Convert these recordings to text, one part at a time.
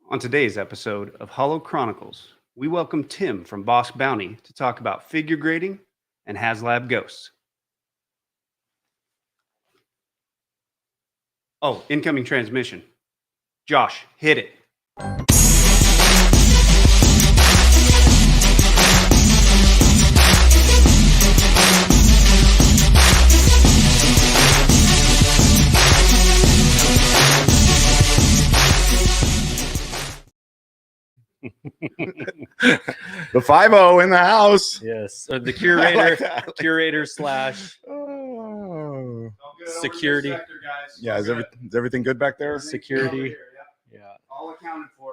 On today's episode of Hollow Chronicles, we welcome Tim from Bossk Bounty to talk about figure grading and Haslab ghosts. Oh, incoming transmission. Josh, hit it. The 5-0 in the house. Yes, the curator, like curator slash security. Sector, guys. Yeah, is everything good back there? Security. Yeah. All accounted for.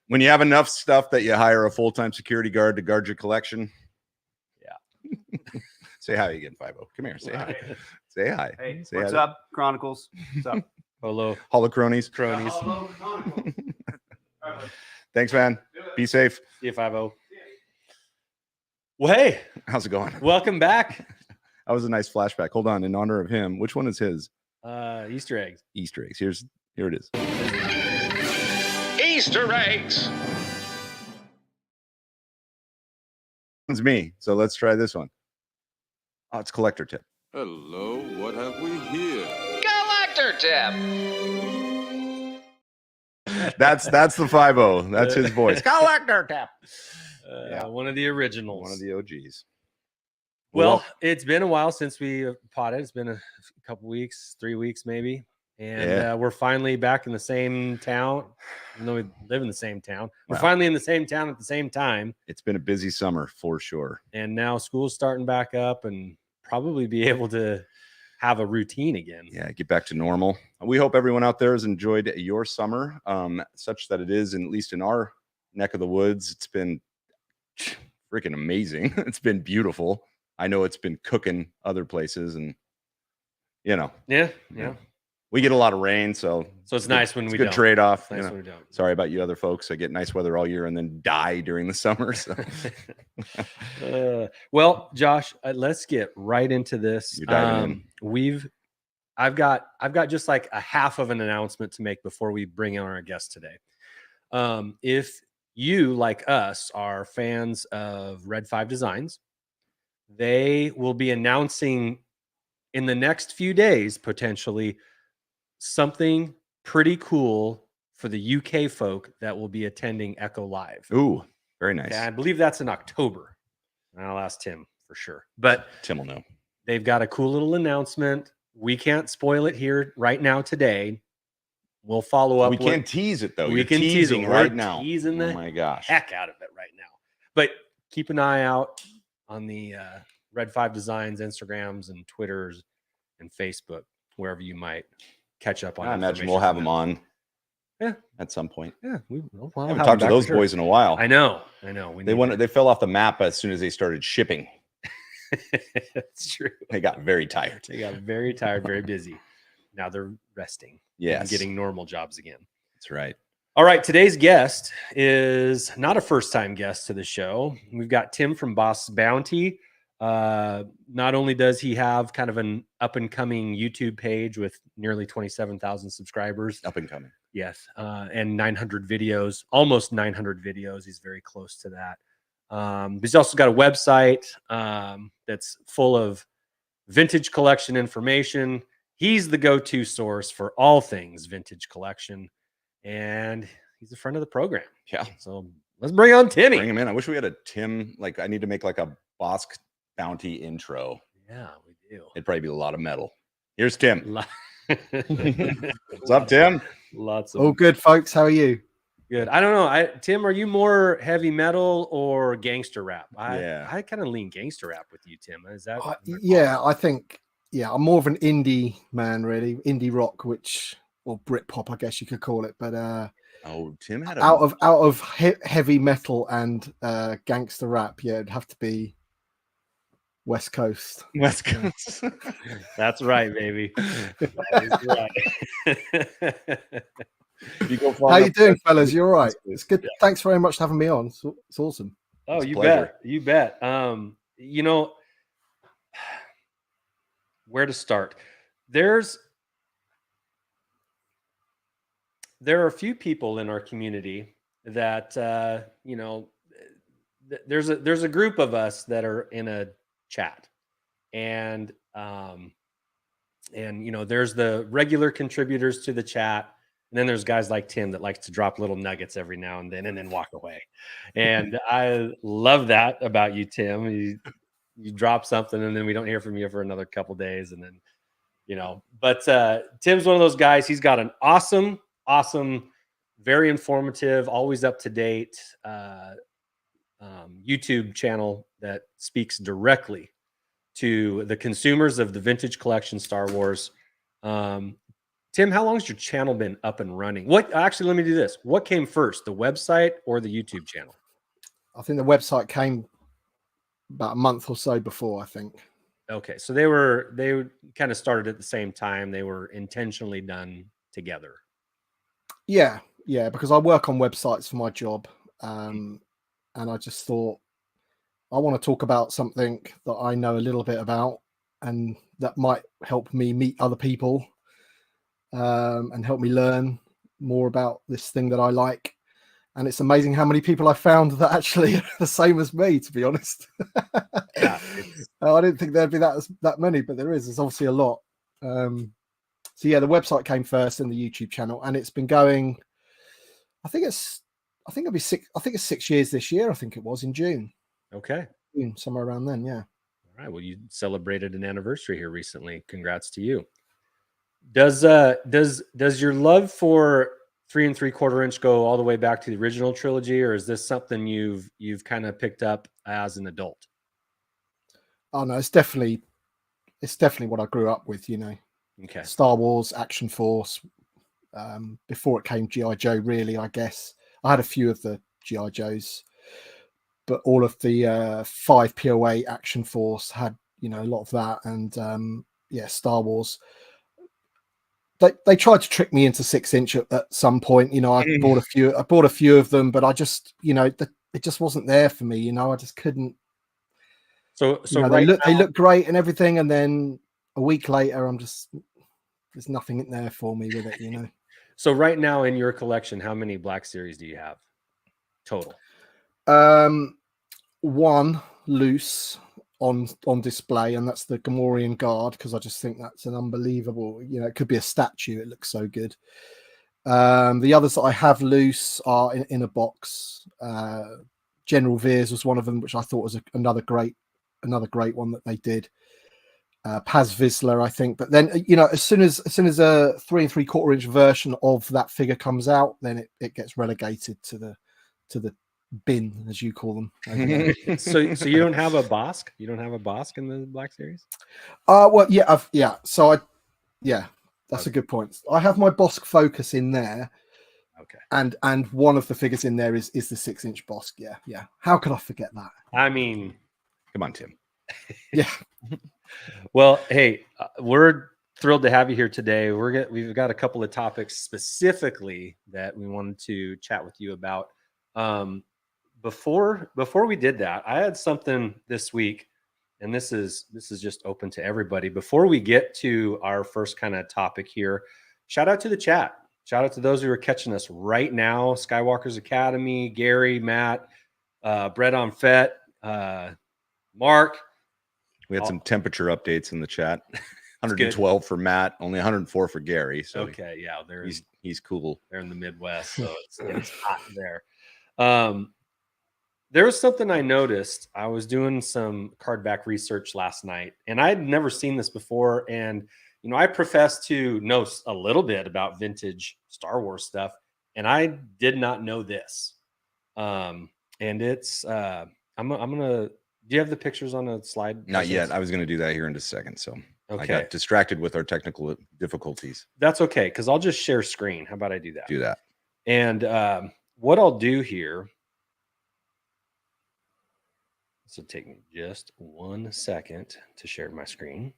When you have enough stuff that you hire a full-time security guard to guard your collection. Yeah. Say hi again, 5-0. Come here. Say hi. Say hi. Hey, Say what's hi. up, Chronicles? What's up? Hello, Holocronies. cronies. Hello, Chronicles. All right, Thanks, man. Be safe. CF50. Well, hey, How's it going? welcome back. That was a nice flashback. Hold on. In honor of him, which one is his? Easter eggs. Easter eggs. Here it is. Easter eggs. It's me. So let's try this one. Oh, it's collector tip. Hello, what have we here? Collector tip. That's the 5-0. That's his voice. Collector tip. Yeah. One of the originals. One of the OGs. Well, it's been a while since we potted. It's been a couple weeks, 3 weeks maybe. And we're finally back in the same town. Even though we live in the same town. We're Wow. finally in the same town at the same time. It's been a busy summer for sure. And now school's starting back up and probably be able to have a routine again. Yeah, get back to normal. We hope everyone out there has enjoyed your summer, such that it is, at least in our neck of the woods, it's been freaking amazing. It's been beautiful. I know it's been cooking other places, and Yeah. we get a lot of rain, so So it's nice when it's we a good don't. trade-off. Nice you know. when we don't. Sorry about you other folks. I get nice weather all year and then die during the summer. So Well, Josh, let's get right into this. You're diving in. I've got just like a half of an announcement to make before we bring on our guest today. If you, like us, are fans of Red 5 Designs, they will be announcing in the next few days potentially something pretty cool for the UK folk that will be attending Echo Live. ooh, very nice. Yeah, I believe that's in October. I'll ask Tim for sure. But Tim will know. they've got a cool little announcement. We can't spoil it here right now today. We'll follow up. We can't tease it though. We You're can tease teasing it. right We're now. teasing Oh the my gosh. heck out of it right now. But keep an eye out on the Red 5 Designs Instagrams and Twitters and Facebook, wherever you might catch up on. I imagine information we'll have from them on. Yeah. At some point. Yeah, we'll I haven't have talked to them back those for sure. boys in a while. I know. They fell off the map as soon as they started shipping. It's true. They got very tired. They got very tired, very busy. Now they're resting. Yes. And getting normal jobs again. That's right. All right. Today's guest is not a first-time guest to the show. We've got Tim from Bossk Bounty. Not only does he have kind of an up-and-coming YouTube page with nearly 27,000 subscribers. Up and coming. Yes. And 900 videos, almost 900 videos. He's very close to that. But he's also got a website that's full of vintage collection information. He's the go-to source for all things vintage collection, and he's a friend of the program. Yeah. So let's bring on Timmy. Bring him in. I wish we had a Tim. Like, I need to make like a Bossk Bounty intro. Yeah, we do. It'd probably be a lot of metal. Here's Tim. What's What's up, Tim? Lots of All good, folks. How are you? good. I don't know. Tim, are you more heavy metal or gangster rap? I kind of lean gangster rap with you, Tim. Is that? Yeah, I think, I'm more of an indie man, really. Indie rock, or Britpop, I guess you could call it. But Oh, Tim had a out of heavy metal and gangster rap, it'd have to be West Coast. West Coast. That's right, baby. That is right. You go far How you enough- doing, fellas? You all right? Good. It's good. Thanks very much for having me on. It's awesome. Oh, It's a you pleasure. bet. You bet. You know, where to start? There's there are a few people in our community that there's a group of us that are in a chat, and there's the regular contributors to the chat, and then there's guys like Tim that likes to drop little nuggets every now and then walk away. And I love that about you, Tim. You drop something and then we don't hear from you for another couple days, and then but Tim's one of those guys. He's got an awesome, very informative, always up to date YouTube channel that speaks directly to the consumers of the vintage collection Star Wars. Tim, how long has your channel been up and running? Actually, let me do this. What came first, the website or the YouTube channel? I think the website came about a month or so before, I think. Okay, so they kind of started at the same time. They were intentionally done together. Yeah, because I work on websites for my job, and I just thought I want to talk about something that I know a little bit about, and that might help me meet other people, and help me learn more about this thing that I like. And it's amazing how many people I found that actually are the same as me, to be honest. Yeah, I didn't think there'd be that many, but there's obviously a lot. So yeah, the website came first and the YouTube channel, and it's been going, I think it's 6 years this year. I think it was in June. Okay. June, somewhere around then. Yeah. All right. Well, you celebrated an anniversary here recently. Congrats to you. Does your love for 3 3/4 inch go all the way back to the original trilogy, or is this something you've kind of picked up as an adult? Oh no, it's definitely what I grew up with, Okay. Star Wars, Action Force. Before it came G.I. Joe, really, I guess. I had a few of the G.I. Joes, but all of the 5 POA Action Force had, a lot of that. And Star Wars. They tried to trick me into 6-inch at some point. I bought a few of them, but I just, it just wasn't there for me. I just couldn't. So they look great and everything, and then a week later, there's nothing in there for me with it. So right now in your collection, how many Black Series do you have total? One loose on display, and that's the Gamorrean Guard, because I just think that's an unbelievable. It could be a statue. It looks so good. The others that I have loose are in a box. General Veers was one of them, which I thought was another great one that they did. Paz Vizsla, I think. But then, as soon as a 3 3/4 inch version of that figure comes out, then it gets relegated to the bin, as you call them. So you don't have a Bossk? You don't have a Bossk in the Black Series? Well, yeah. So that's a good point. I have my Bossk Focus in there. Okay. And one of the figures in there is the 6-inch Bossk. Yeah. How could I forget that? I mean, come on, Tim. Yeah. Well, hey, we're thrilled to have you here today. We've got a couple of topics specifically that we wanted to chat with you about. Before we did that, I had something this week, and this is just open to everybody. Before we get to our first kind of topic here, shout out to the chat. Shout out to those who are catching us right now: Skywalker's Academy, Gary, Matt, Brett on Fett, Mark. We had some temperature updates in the chat. 112 for Matt, only 104 for Gary. So okay, yeah, he's cool. They're in the Midwest, so it's hot there. There was something I noticed. I was doing some card back research last night, and I'd never seen this before. And I profess to know a little bit about vintage Star Wars stuff, and I did not know this. And it's I'm gonna. Do you have the pictures on a slide? Not yet. I was going to do that here in just a second. So okay. I got distracted with our technical difficulties. That's okay, because I'll just share screen. How about I do that? Do that. And what I'll do here. This will take me just 1 second to share my screen.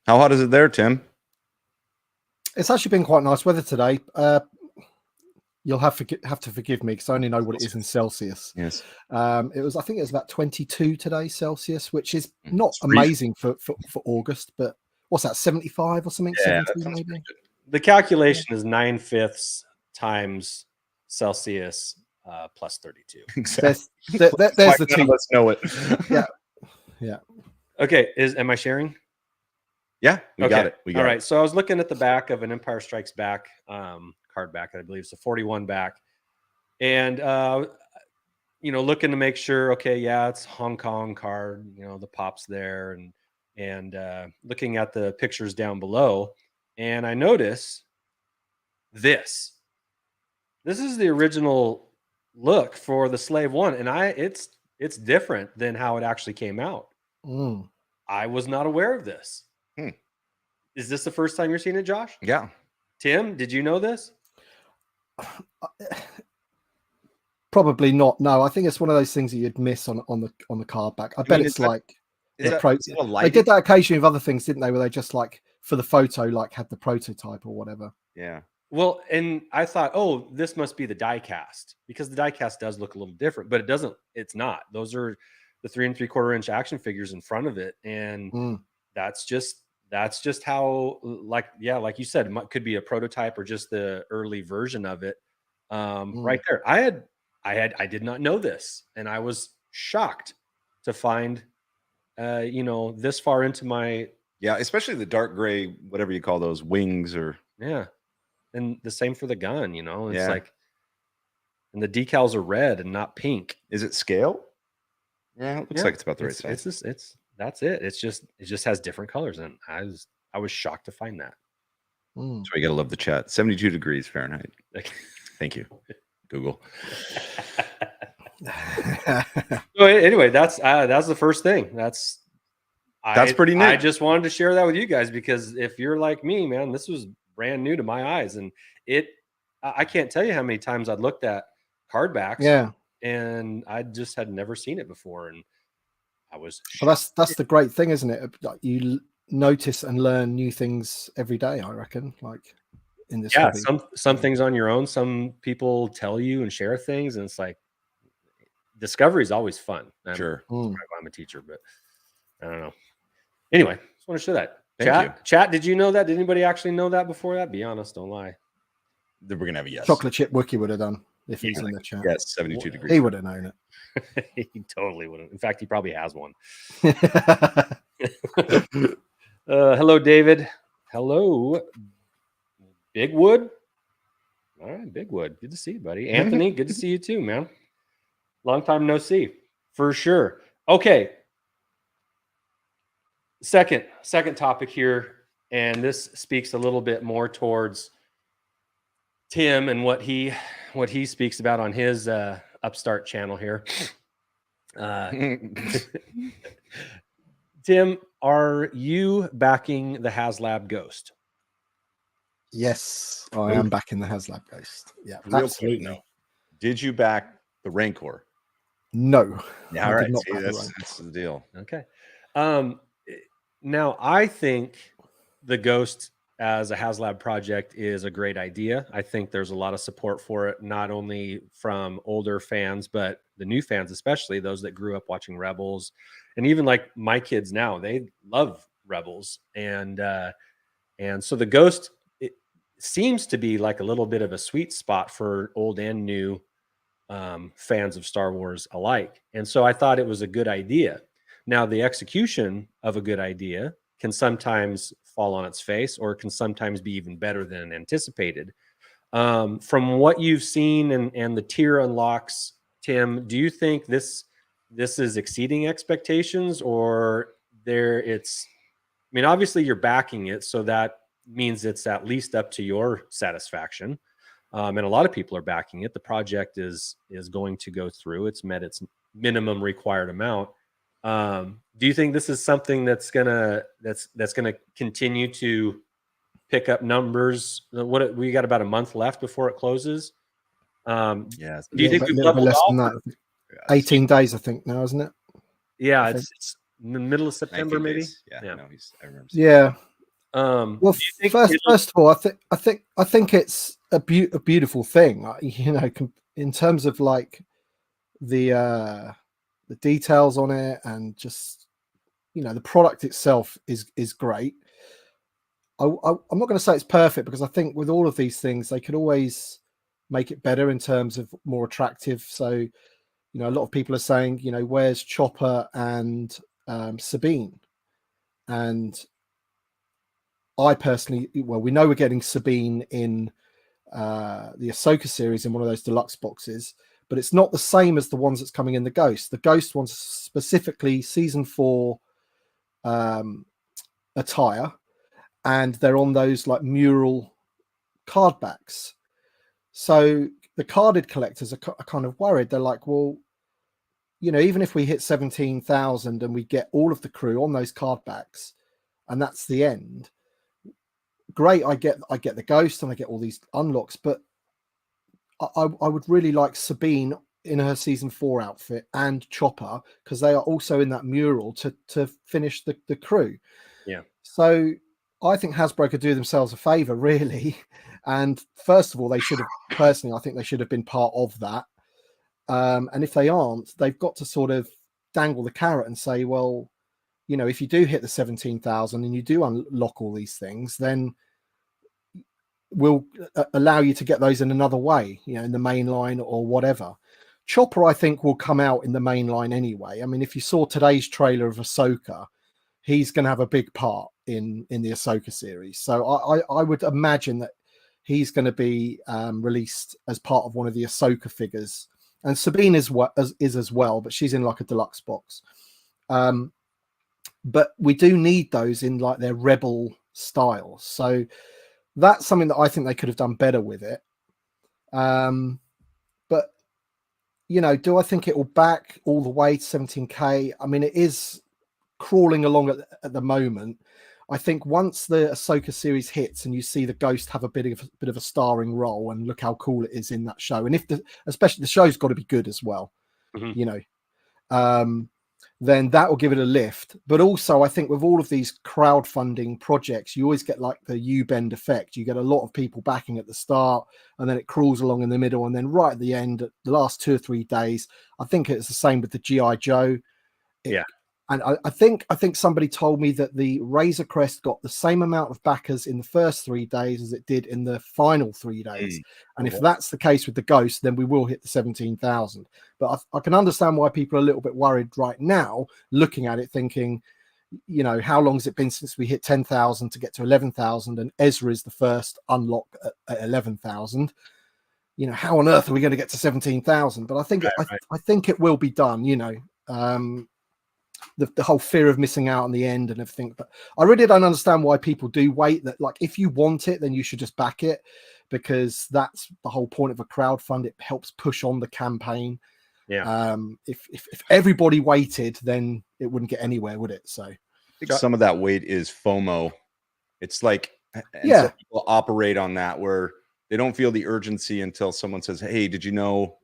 How hot is it there, Tim? It's actually been quite nice weather today. You'll have to forgive me because I only know what it is in Celsius. Yes. I think it was about 22 today Celsius, which is not amazing for August, but what's that, 75 or something? Yeah, 70 maybe. The calculation is 9/5 times Celsius plus 32. Exactly. There's Why the none two. of us know it. Yeah. Yeah. Okay, am I sharing? Yeah, we got it. We got All it. right. So I was looking at the back of an Empire Strikes Back card back, I believe it's a 41 back, and looking to make sure. Okay, yeah, it's Hong Kong card. The pop's there, and looking at the pictures down below, and I notice this. This is the original look for the Slave One, and it's different than how it actually came out. Mm. I was not aware of this. Is this the first time you're seeing it, Josh? Yeah. Tim, did you know this? Probably not. No, I think it's one of those things that you'd miss on the card back. I bet mean, it's is that- like Is the that, pro- is that a they lighting? did that occasionally with other things, didn't they? Where they just like for the photo, like had the prototype or whatever. Yeah. Well, and I thought, oh, this must be the die cast, because the die cast does look a little different, but it doesn't. It's not. Those are the 3 3/4 inch action figures in front of it, and that's just how, like you said, it could be a prototype or just the early version of it. Right there, I did not know this, and I was shocked to find, this far into my Yeah, especially the dark gray, whatever you call those, wings or and the same for the gun. It's Yeah. like, and the decals are red and not pink. is it scale? Yeah, it looks like it's about the right size. That's it. It just has different colors, and I was shocked to find that. Mm. So you gotta love the chat. 72 degrees Fahrenheit. Like, Thank you, Google. so anyway, that's the first thing. That's pretty neat. I just wanted to share that with you guys, because if you're like me, man, this was brand new to my eyes, and I can't tell you how many times I'd looked at card backs, Yeah. and I just had never seen it before, and I was. Well, that's the great thing, isn't it? Like, you notice and learn new things every day, I reckon, like in this hobby. Some things on your own. Some people tell you and share things, and it's like, discovery is always fun. Sure. I'm a teacher, but I don't know. Anyway, just want to share that. Thank Chat, did you know that? Did anybody actually know that before that? Be honest, don't lie. Then we're gonna have a yes. Chocolate Chip Wookie would have done if he's in the chat. Yes, 72 degrees. He would have known He totally wouldn't. In fact, he probably has one. it. Hello, David. Hello, Bigwood. All right, Bigwood. Good to see you, buddy. Anthony, good to see you too, man. Long time no see, for sure. Okay. Second topic here, and this speaks a little bit more towards Tim and what he speaks about on his Upstart channel here. Tim, are you backing the Haslab Ghost? Yes, I am back in the Haslab Ghost. Yeah, Real quick, absolutely. no. Did you back the Rancor? No. Yeah, I all did right. not See, back the that's, Rancor. that's the deal. Okay. Now, I think the Ghost as a Haslab project is a great idea. I think there's a lot of support for it, not only from older fans, but the new fans, especially those that grew up watching Rebels. And even like my kids now, they love Rebels. And so the Ghost, it seems to be like a little bit of a sweet spot for old and new fans of Star Wars alike. And so I thought it was a good idea. Now, the execution of a good idea can sometimes fall on its face, or can sometimes be even better than anticipated. From what you've seen and the tier unlocks, Tim, do you think this is exceeding expectations, or it's? I mean, obviously you're backing it, so that means it's at least up to your satisfaction. And a lot of people are backing it. The project is going to go through. It's met its minimum required amount. Do you think this is something that's gonna continue to pick up numbers? We got about a month left before it closes. Yes. Do you think we've little bit leveled less than off? that? 18 days, I think now, isn't it? Yeah, I it's in the middle of September, 19 maybe. days. Yeah. Yeah. No, I remember. seeing Yeah. Well, Well, first of all, I think it's a beautiful thing. In terms of like the details on it, and just the product itself is great. I'm not going to say it's perfect, because I think with all of these things, they could always make it better in terms of more attractive. So, a lot of people are saying, where's Chopper and Sabine? And I personally, well, we know we're getting Sabine in the Ahsoka series in one of those deluxe boxes, but it's not the same as the ones that's coming in the Ghost. The Ghost ones, specifically season 4 attire, and they're on those like mural card backs. So the carded collectors are kind of worried. They're like, well, even if we hit 17,000 and we get all of the crew on those card backs, and that's the end, great. I get the Ghost and I get all these unlocks, but I would really like Sabine in her season 4 outfit and Chopper, because they are also in that mural to finish the crew. Yeah. So I think Hasbro could do themselves a favor, really. And first of all, they should have, personally, I think they should have been part of that. And if they aren't, they've got to sort of dangle the carrot and say, well, if you do hit the 17,000 and you do unlock all these things, then we'll allow you to get those in another way, in the main line or whatever. Chopper, I think, will come out in the main line anyway. I mean, if you saw today's trailer of Ahsoka, he's going to have a big part in the Ahsoka series. So I would imagine that he's going to be released as part of one of the Ahsoka figures. And Sabine is as well, but she's in like a deluxe box. But we do need those in like their rebel style. So that's something that I think they could have done better with it. But, do I think it will back all the way to 17K? I mean, it is crawling along at the moment. I think once the Ahsoka series hits and you see the Ghost have a bit of a starring role, and look how cool it is in that show, and especially the show's got to be good as well, then that will give it a lift. But also, I think with all of these crowdfunding projects, you always get like the U-bend effect. You get a lot of people backing at the start, and then it crawls along in the middle, and then right at the end, the last 2 or 3 days, I think it's the same with the G.I. Joe. And I think somebody told me that the Razor Crest got the same amount of backers in the first 3 days as it did in the final 3 days. And if that's the case with the Ghost, then we will hit the 17,000. But I can understand why people are a little bit worried right now, looking at it, thinking, how long has it been since we hit 10,000 to get to 11,000? And Ezra is the first unlock at 11,000. How on earth are we going to get to 17,000? But I think I think it will be done. The whole fear of missing out on the end and everything. But I really don't understand why people do wait. That, like, if you want it, then you should just back it, because that's the whole point of a crowdfund. It helps push on the campaign. If everybody waited, then it wouldn't get anywhere, would it? So I think some of that weight is FOMO. It's like, some people operate on that, where they don't feel the urgency until someone says, hey, did you know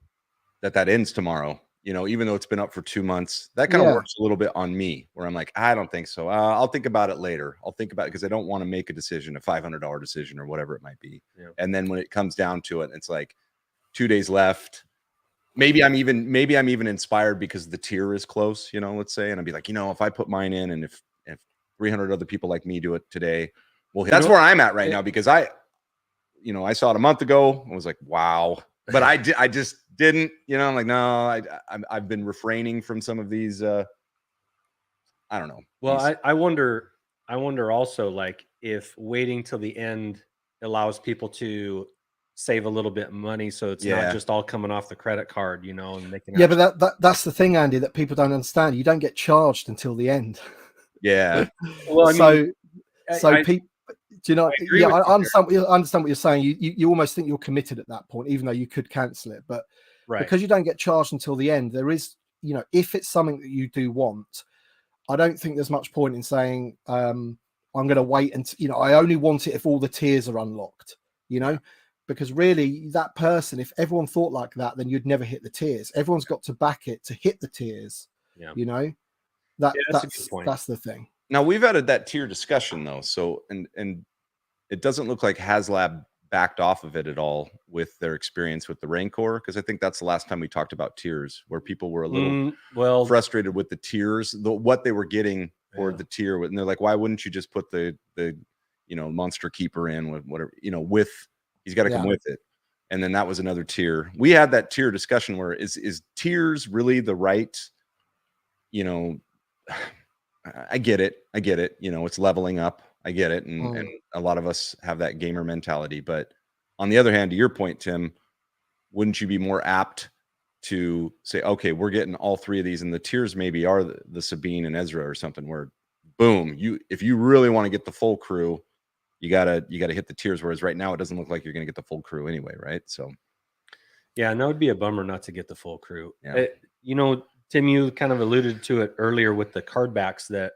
that ends tomorrow? Even though it's been up for 2 months, that kind of works a little bit on me, where I'm like, I don't think so. I'll think about it later. I'll think about it, because I don't want to make a decision, a $500 decision or whatever it might be. And then when it comes down to it, it's like 2 days left. Maybe I'm even inspired because the tier is close, let's say, and I'd be like, if I put mine in, and if 300 other people like me do it today, well, that's where I'm at right now, because I saw it a month ago and was like, wow. But I just didn't, I'm like, no, I've been refraining from some of these. I don't know. Well, I wonder also, like, if waiting till the end allows people to save a little bit of money, so it's not just all coming off the credit card, and they can. But that's the thing, Andy, that people don't understand. You don't get charged until the end. Yeah. Well, people. Do you know? I understand what you're saying. You almost think you're committed at that point, even though you could cancel it. But because you don't get charged until the end, there is, if it's something that you do want, I don't think there's much point in saying, I'm going to wait until, I only want it if all the tiers are unlocked, because really that person, if everyone thought like that, then you'd never hit the tiers. Everyone's got to back it to hit the tiers. That's a good point. That's the thing. Now, we've had that tier discussion, though. So, and it doesn't look like Haslab backed off of it at all with their experience with the Rancor, because I think that's the last time we talked about tiers, where people were a little frustrated with the tiers, what they were getting for the tier. And they're like, why wouldn't you just put the monster keeper in with whatever, he's got to come Yeah. with it. And then that was another tier. We had that tier discussion where is tiers really the right, I get it. It's leveling up. I get it. And a lot of us have that gamer mentality. But on the other hand, to your point, Tim, wouldn't you be more apt to say, okay, we're getting all three of these, and the tiers maybe are the Sabine and Ezra or something, where boom, if you really want to get the full crew, you gotta hit the tiers. Whereas right now, it doesn't look like you're gonna get the full crew anyway, right? So yeah, and that would be a bummer not to get the full crew. Yeah. Tim, you kind of alluded to it earlier with the card backs that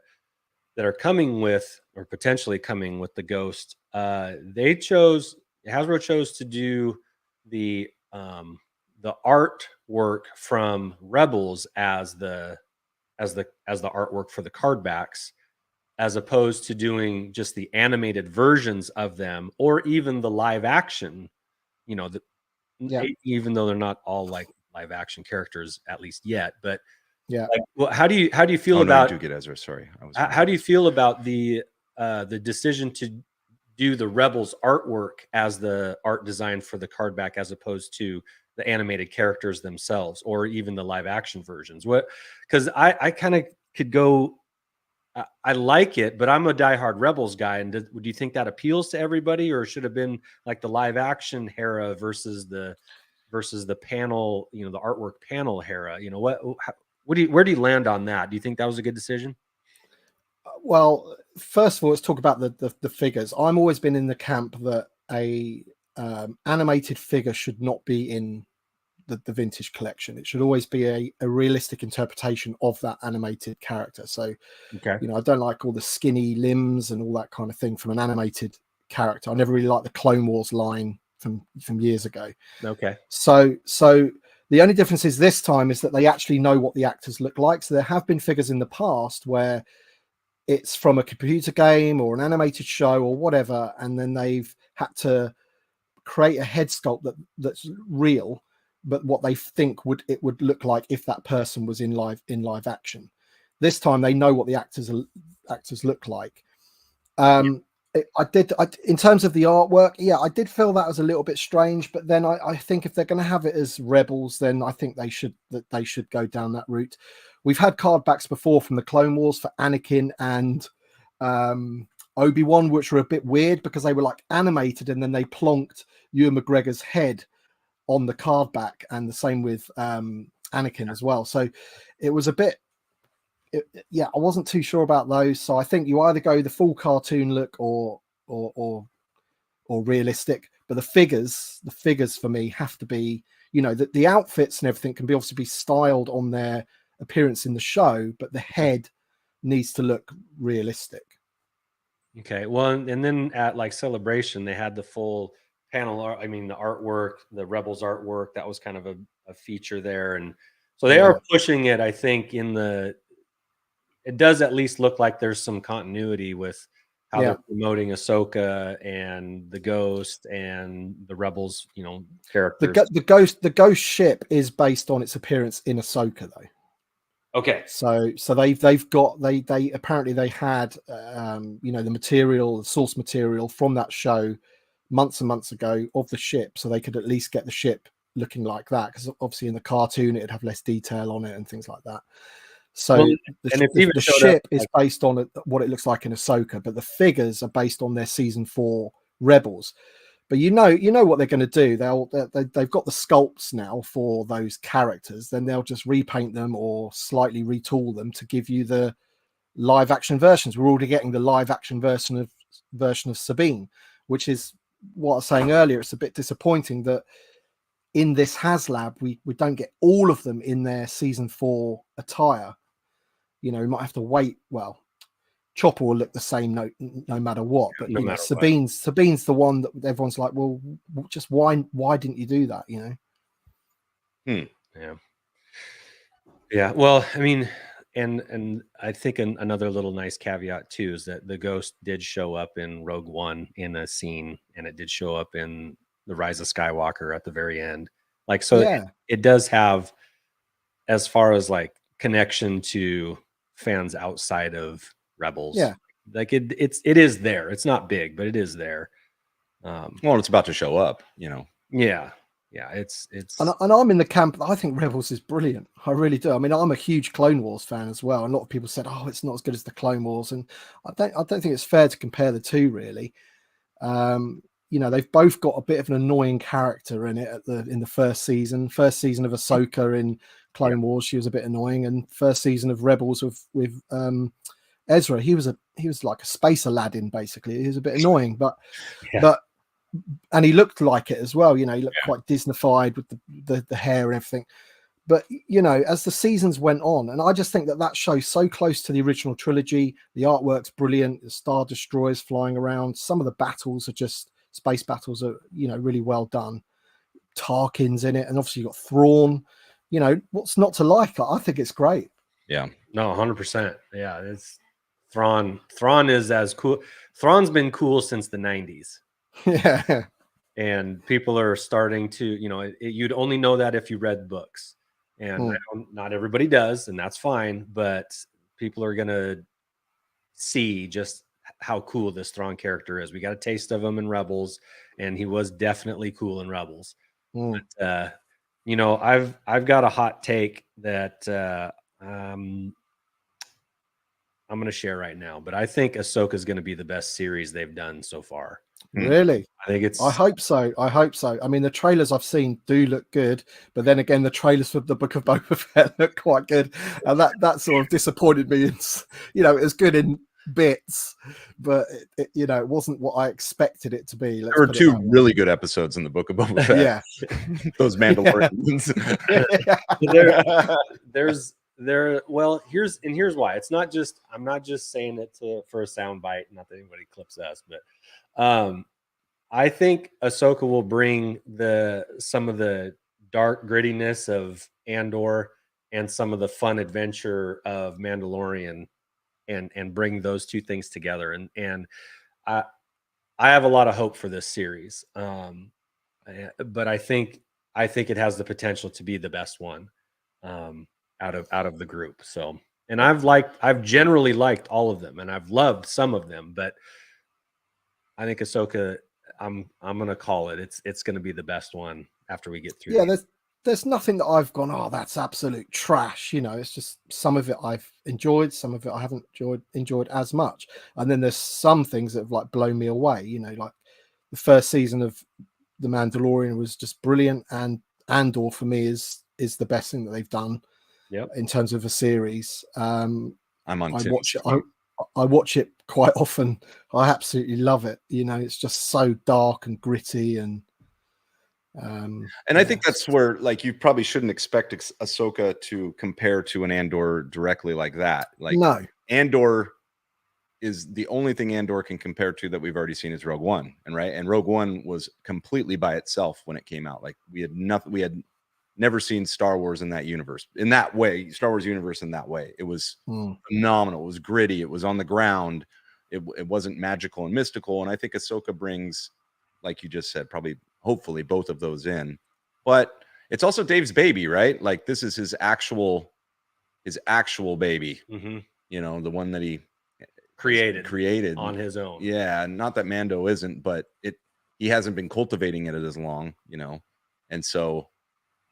are coming with, or potentially coming with, the Ghost. Hasbro chose to do the artwork from Rebels as the artwork for the card backs, as opposed to doing just the animated versions of them, or even the live action. Even though they're not all like live action characters, at least yet. But yeah, how do you feel about? you do get Ezra. Sorry, how do you feel about the decision to do the Rebels artwork as the art design for the card back, as opposed to the animated characters themselves, or even the live action versions? Because I kind of could go. I like it, but I'm a diehard Rebels guy. And do you think that appeals to everybody, or should have been like the live action Hera versus the panel, the artwork panel Hera? Where do you land on that? Do you think that was a good decision? Well, first of all, let's talk about the figures. I'm always been in the camp that a animated figure should not be in the vintage collection. It should always be a realistic interpretation of that animated character. So, okay, I don't like all the skinny limbs and all that kind of thing from an animated character. I never really liked the Clone Wars line from years ago. Okay. So the only difference is this time is that they actually know what the actors look like. So there have been figures in the past where it's from a computer game or an animated show or whatever, and then they've had to create a head sculpt that's real, but what they think it would look like if that person was in live action. This time they know what the actors look like. In terms of the artwork, I did feel that was a little bit strange, but then I think if they're going to have it as Rebels, then I think they should go down that route. We've had card backs before from the Clone Wars for Anakin and Obi-Wan, which were a bit weird because they were like animated and then they plonked Ewan McGregor's head on the card back, and the same with Anakin as well. So it was a bit, I wasn't too sure about those. So I think you either go the full cartoon look or realistic. But the figures for me have to be, the outfits and everything can be obviously be styled on their appearance in the show, but the head needs to look realistic. Okay. Well, and then at like Celebration, they had the full panel. I mean, the artwork, the Rebels artwork, that was kind of a feature there. And so they are pushing it, I think, it does at least look like there's some continuity with how they're promoting Ahsoka and the Ghost and the Rebels, characters. The Ghost ship is based on its appearance in Ahsoka, though. Okay. So they've got they apparently they had the source material from that show months and months ago of the ship, so they could at least get the ship looking like that, because obviously in the cartoon it'd have less detail on it and things like that. So the ship is based on what it looks like in Ahsoka, but the figures are based on their season 4 Rebels. But you know what they're going to do. They've got the sculpts now for those characters. Then they'll just repaint them or slightly retool them to give you the live action versions. We're already getting the live action version of Sabine, which is what I was saying earlier. It's a bit disappointing that in this Haslab we don't get all of them in their season 4 attire. We might have to wait. Well, Chopper will look the same no matter what, but Sabine's the one that everyone's like, well, just why didn't you do that? Yeah. Well, I mean, and I think another little nice caveat too is that the Ghost did show up in Rogue One in a scene, and it did show up in the Rise of Skywalker at the very end. Like, so it does have, as far as like connection to fans outside of Rebels. Like it is there. It's not big, but it is there. Well, it's about to show up, you know. Yeah. It's And I'm in the camp. I think Rebels is brilliant. I really do. I mean, I'm a huge Clone Wars fan as well. A lot of people said, "Oh, it's not as good as the Clone Wars," and I don't think it's fair to compare the two really. You know, they've both got a bit of an annoying character in it in the first season. First season of Ahsoka in Clone Wars, she was a bit annoying, and first season of Rebels with Ezra, he was like a space Aladdin basically. He was a bit annoying, but and he looked like it as well. You know, he looked quite Disneyfied with the hair and everything. But you know, as the seasons went on, and I just think that show's so close to the original trilogy. The artwork's brilliant. The Star Destroyers flying around. Some of the battles are just space battles are, you know, really well done. Tarkin's in it, and obviously you got Thrawn. You know, what's not to like? I think it's great. Yeah. No, 100%. Yeah, it's Thrawn. Thrawn is as cool. Thrawn's been cool since the 90s. Yeah. And people are starting to, you know, you'd only know that if you read books. And not everybody does, and that's fine. But people are going to see just how cool this Thrawn character is. We got a taste of him in Rebels, and he was definitely cool in Rebels. But, you know, I've got a hot take that I'm going to share right now, but I think Ahsoka is going to be the best series they've done so far. Really? I think it's. I hope so. I mean, the trailers I've seen do look good, but then again, the trailers for the Book of Boba Fett look quite good, and that sort of disappointed me. It's, you know, it was good in bits, but you know, it wasn't what I expected it to be. There were two really good episodes in the Book of Boba Fett. Yeah, those Mandalorians. Well, here's why. It's not just, I'm not just saying it for a soundbite. Not that anybody clips us, but I think Ahsoka will bring some of the dark grittiness of Andor and some of the fun adventure of Mandalorian, and bring those two things together. And I have a lot of hope for this series. But I think it has the potential to be the best one out of the group. So, and I've generally liked all of them, and I've loved some of them, but I think Ahsoka, I'm gonna call it. It's gonna be the best one after we get through. Yeah, there's nothing that I've gone, oh, that's absolute trash. You know, it's just some of it I've enjoyed, some of it I haven't enjoyed as much. And then there's some things that have like blown me away. You know, like the first season of The Mandalorian was just brilliant, and Andor for me is the best thing that they've done. Yep. In terms of a series. I'm on. I watch it quite often. I absolutely love it. You know, it's just so dark and gritty, and I think that's where, like, you probably shouldn't expect Ahsoka to compare to an Andor directly like that. Like, no, Andor is the only thing Andor can compare to that we've already seen is Rogue One, and Rogue One was completely by itself when it came out. Like, we had nothing. We had never seen Star Wars in that universe, in that way. Star Wars universe in that way. It was phenomenal. It was gritty. It was on the ground. It wasn't magical and mystical. And I think Ahsoka brings, like you just said, probably, hopefully, both of those in. But it's also Dave's baby, right? Like, this is his actual baby. Mm-hmm. You know, the one that he created on his own. Yeah, not that Mando isn't, but he hasn't been cultivating it as long, you know. And so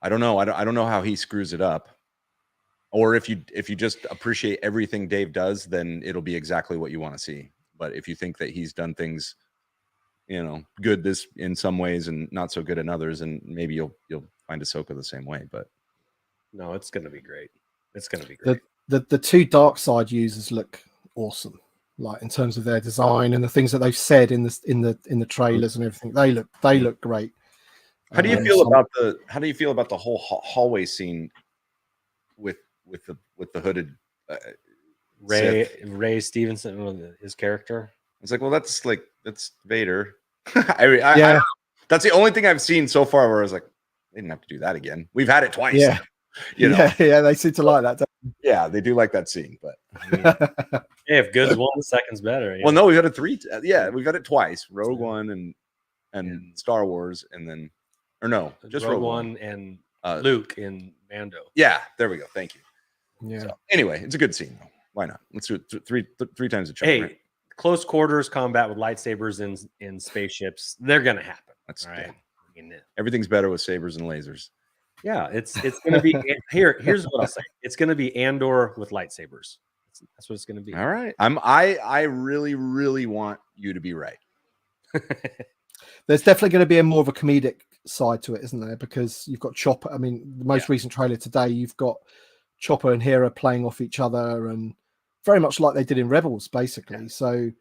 I don't know. I don't know how he screws it up. Or if you just appreciate everything Dave does, then it'll be exactly what you want to see. But if you think that he's done things, you know, good this in some ways and not so good in others, and maybe you'll find Ahsoka the same way. But no, it's going to be great. It's going to be great. The two dark side users look awesome, like in terms of their design and the things that they've said in the trailers and everything. They look great. How do you feel about the whole hallway scene with the hooded Ray Stevenson, his character? It's like, well, that's Vader. I that's the only thing I've seen so far where I was like, they didn't have to do that again. We've had it twice. Yeah, you know? Yeah, they seem to like that. Yeah, they do like that scene, but hey, if good's one, the second's better. Yeah. Well, no, we've had it we've had it twice. Rogue One and Star Wars, and then. Or no, just Rogue One and Luke in Mando. Yeah, there we go. Thank you. Yeah. So, anyway, it's a good scene though. Why not? Let's do it three times a charm. Hey, right? close quarters combat with lightsabers in spaceships, they're gonna happen. That's All right. yeah. I mean, Everything's better with sabers and lasers. yeah, it's gonna be here's what I'll say. It's gonna be Andor with lightsabers. That's what it's gonna be. All right. I really, really want you to be right. There's definitely going to be a more of a comedic side to it, isn't there? Because you've got Chopper. I mean, the most recent trailer today, you've got Chopper and Hera playing off each other, and very much like they did in Rebels, basically. So, you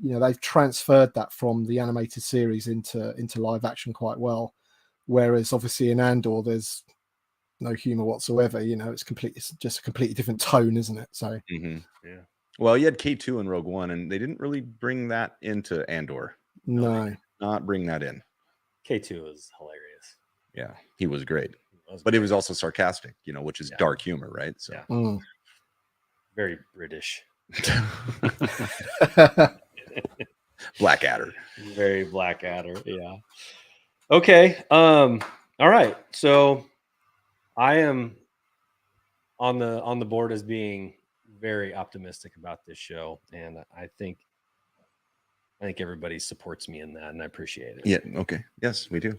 know, they've transferred that from the animated series into live action quite well. Whereas, obviously, in Andor, there's no humor whatsoever. You know, it's just a completely different tone, isn't it? So, Yeah. Well, you had K2 in Rogue One, and they didn't really bring that into Andor. no. Not bring that in. K2 is hilarious. Yeah, he was great, but it was also sarcastic, you know, which is dark humor, right? So Yeah. Very British. Blackadder. Very Blackadder. Yeah. Okay. All right. So I am on the board as being very optimistic about this show, and I think everybody supports me in that, and I appreciate it. Yeah. Okay. Yes, we do.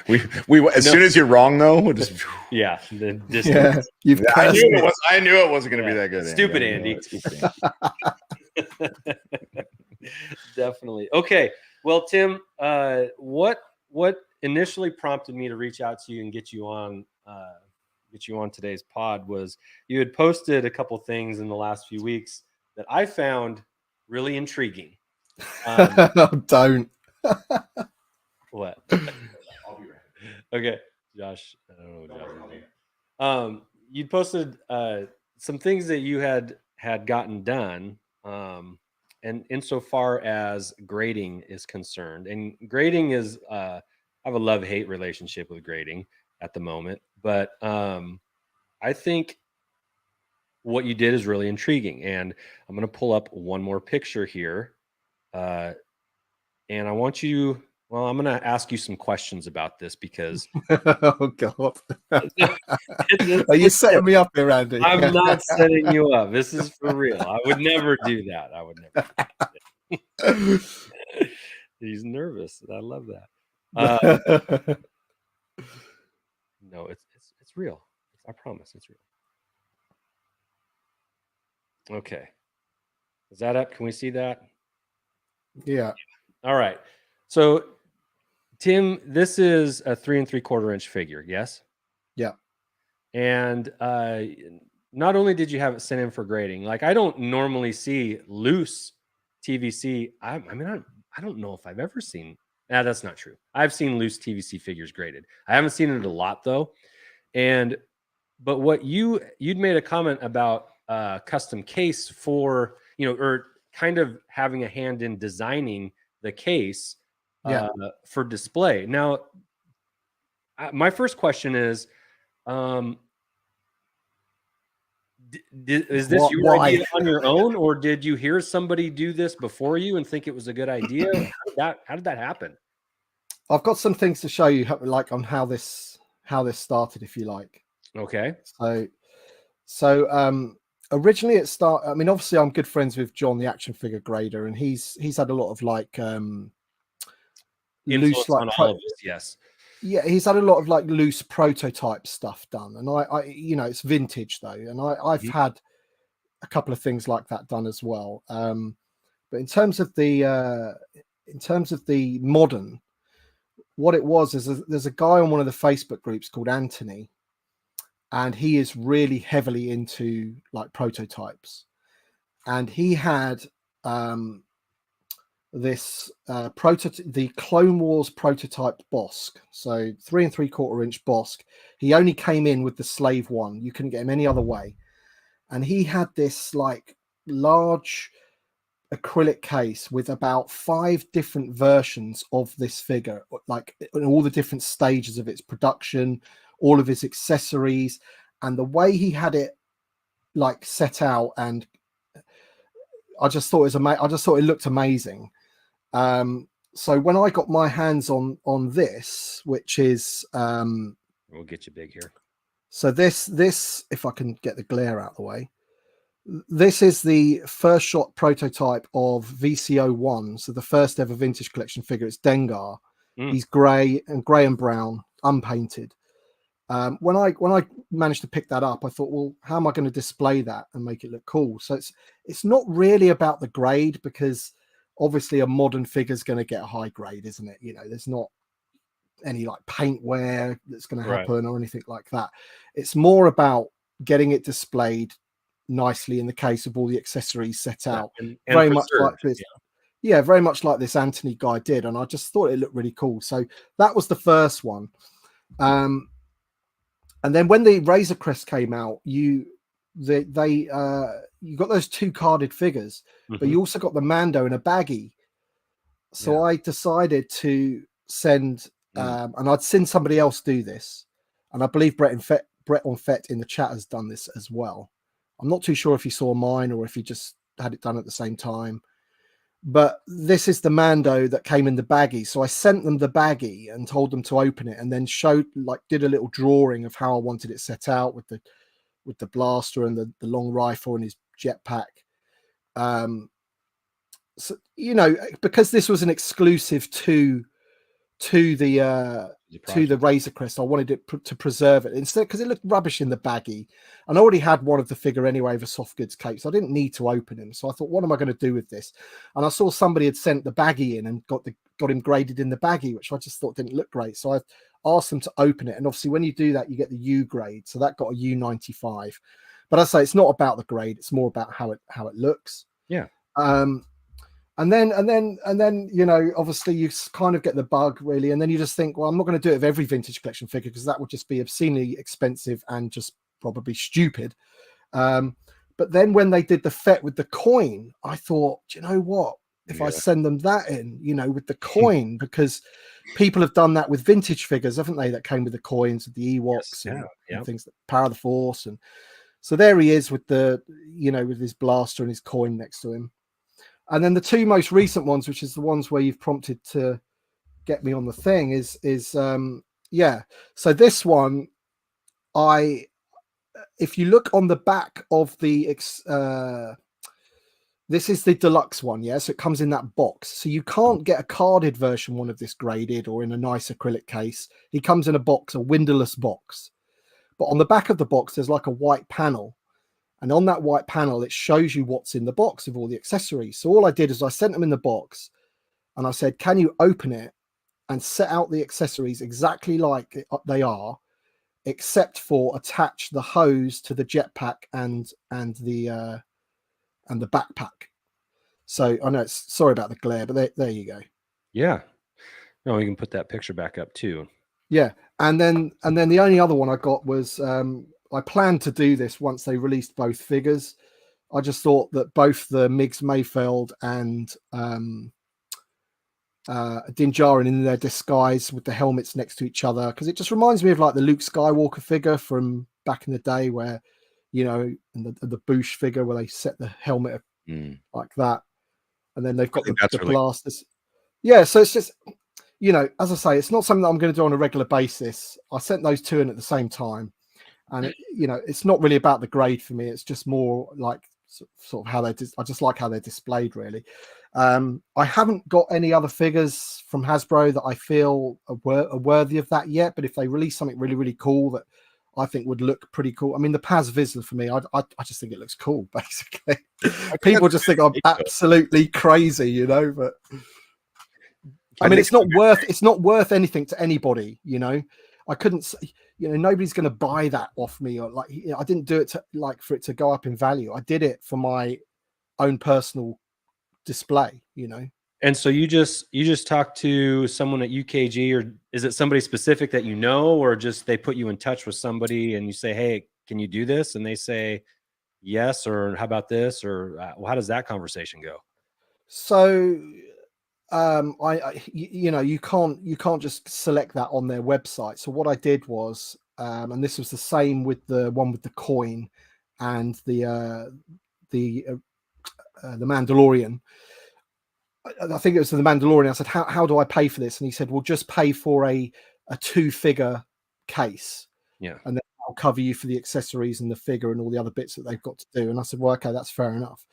we as soon as you're wrong, though, we'll just Yeah. The Yeah, distance. you've I cursed knew it. I knew it wasn't going to Yeah. be that good. Stupid I knew Andy. it. Stupid Andy. Definitely. Okay. Well, Tim, what initially prompted me to reach out to you and get you on today's pod was you had posted a couple things in the last few weeks that I found really intriguing. Don't. What? I'll be right. Okay, Josh. I don't know what Josh is doing. You posted some things that you had gotten done, and insofar as grading is concerned, and grading is I have a love-hate relationship with grading at the moment, but I think what you did is really intriguing, and I'm going to pull up one more picture here, and I want you. Well, I'm going to ask you some questions about this because Oh God. Are you setting me up here, Andy? I'm not setting you up. This is for real. I would never do that. I would never. He's nervous. I love that. No, it's real. I promise it's real. Okay. Is that up? Can we see that? Yeah. All right. So, Tim, this is a 3 3/4 inch figure. Yes. Yeah. And not only did you have it sent in for grading, like I don't normally see loose TVC. I don't know if I've ever seen. Nah, that's not true. I've seen loose TVC figures graded. I haven't seen it a lot though. But what you'd made a comment about custom case for, or kind of having a hand in designing the case for display. Now, my first question is, is this your idea on your own, or did you hear somebody do this before you and think it was a good idea? How did that happen? I've got some things to show you, like on how this started, if you like. Okay. So originally it started. I mean, obviously, I'm good friends with John, the action figure grader, and he's had a lot of like loose, like on all of us, yes. Yeah, he's had a lot of like loose prototype stuff done, and I it's vintage though, and I've had a couple of things like that done as well. But in terms of the modern, what it was is there's a guy on one of the Facebook groups called Anthony, and he is really heavily into like prototypes, and he had this the Clone Wars prototype Bossk, so 3 3/4 inch Bossk. He only came in with the slave one. You couldn't get him any other way, and he had this like large acrylic case with about 5 different versions of this figure, like in all the different stages of its production, all of his accessories, and the way he had it like set out, and I just thought it looked amazing. So when I got my hands on this, which is we'll get you big here. So this, if I can get the glare out of the way, This is the first shot prototype of VCO1, so the first ever vintage collection figure. It's Dengar. He's grey and brown, unpainted. When I managed to pick that up, I thought, well, how am I going to display that and make it look cool? So it's not really about the grade, because obviously a modern figure is going to get a high grade, isn't it? There's not any like paint wear that's going to happen or anything like that. It's more about getting it displayed nicely in the case of all the accessories set out, and very much like preserved, this. Yeah, very much like this Anthony guy did, and I just thought it looked really cool. So that was the first one. And then when the Razor Crest came out, you got those 2 carded figures, but you also got the Mando in a baggie. So I decided to send, and I'd seen somebody else do this, and I believe Brett on Fett in the chat has done this as well. I'm not too sure if he saw mine or if he just had it done at the same time. But this is the Mando that came in the baggie. So I sent them the baggie and told them to open it, and then did a little drawing of how I wanted it set out with the blaster and the long rifle and his jetpack. So, because this was an exclusive to the Razor Crest, I wanted it to preserve it instead, because it looked rubbish in the baggie, and I already had one of the figure anyway of a soft goods cape, so I didn't need to open him. So I thought, what am I going to do with this? And I saw somebody had sent the baggie in and got him graded in the baggie, which I just thought didn't look great. So I asked them to open it, and obviously when you do that, you get the U grade. So that got a U95. But I say it's not about the grade; it's more about how it looks. Yeah. And then, obviously you kind of get the bug, really. And then you just think, well, I'm not going to do it with every vintage collection figure, because that would just be obscenely expensive and just probably stupid. But then when they did the Fett with the coin, I thought, do you know what? If I send them that in, with the coin, because people have done that with vintage figures, haven't they? That came with the coins of the Ewoks and things, that Power of the Force. And so there he is with with his blaster and his coin next to him. And then the 2 most recent ones, which is the ones where you've prompted to get me on the thing, is So this one, if you look on the back of this is the deluxe one, yeah. So it comes in that box. So you can't get a carded version one of this graded or in a nice acrylic case. He comes in a box, a windowless box. But on the back of the box, there's like a white panel. And on that white panel, it shows you what's in the box of all the accessories. So all I did is I sent them in the box, and I said, can you open it and set out the accessories exactly like they are, except for attach the hose to the jetpack and the backpack. So I know sorry about the glare, but there you go. Yeah. No, we can put that picture back up too. Yeah. And then the only other one I got was, I planned to do this once they released both figures. I just thought that both the Migs Mayfeld and Din Djarin in their disguise with the helmets next to each other, because it just reminds me of like the Luke Skywalker figure from back in the day, where and the Boosh figure where they set the helmet like that, and then they've got the blasters. Yeah, so it's just as I say, it's not something that I'm going to do on a regular basis. I sent those 2 in at the same time, and it's not really about the grade for me. It's just more like sort of how I just like how they're displayed, really. I haven't got any other figures from Hasbro that I feel are worthy of that yet, but if they release something really, really cool that I think would look pretty cool. I mean, the Paz Vizsla for me, I just think it looks cool, basically. People just think I'm absolutely crazy, but I mean, it's not worth anything to anybody, I couldn't say, nobody's going to buy that off me, or like, I didn't do it for it to go up in value. I did it for my own personal display, And so you just talked to someone at UKG, or is it somebody specific that or just they put you in touch with somebody and you say, hey, can you do this? And they say yes, or how about this, or how does that conversation go? So you can't just select that on their website. So what I did was, and this was the same with the one with the coin and the Mandalorian. I think it was the Mandalorian. I said, how do I pay for this? And he said, well, just pay for a 2-figure case. Yeah. And then I'll cover you for the accessories and the figure and all the other bits that they've got to do. And I said, well, okay, that's fair enough.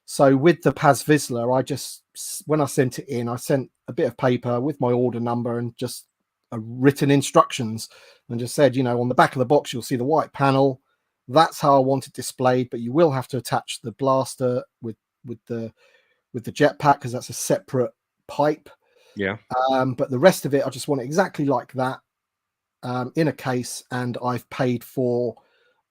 So with the Paz Vizsla, when I sent it in, I sent a bit of paper with my order number and just written instructions, and just said, on the back of the box, you'll see the white panel. That's how I want it displayed, but you will have to attach the blaster with the jetpack, because that's a separate pipe. Yeah. But the rest of it, I just want it exactly like that, in a case, and I've paid for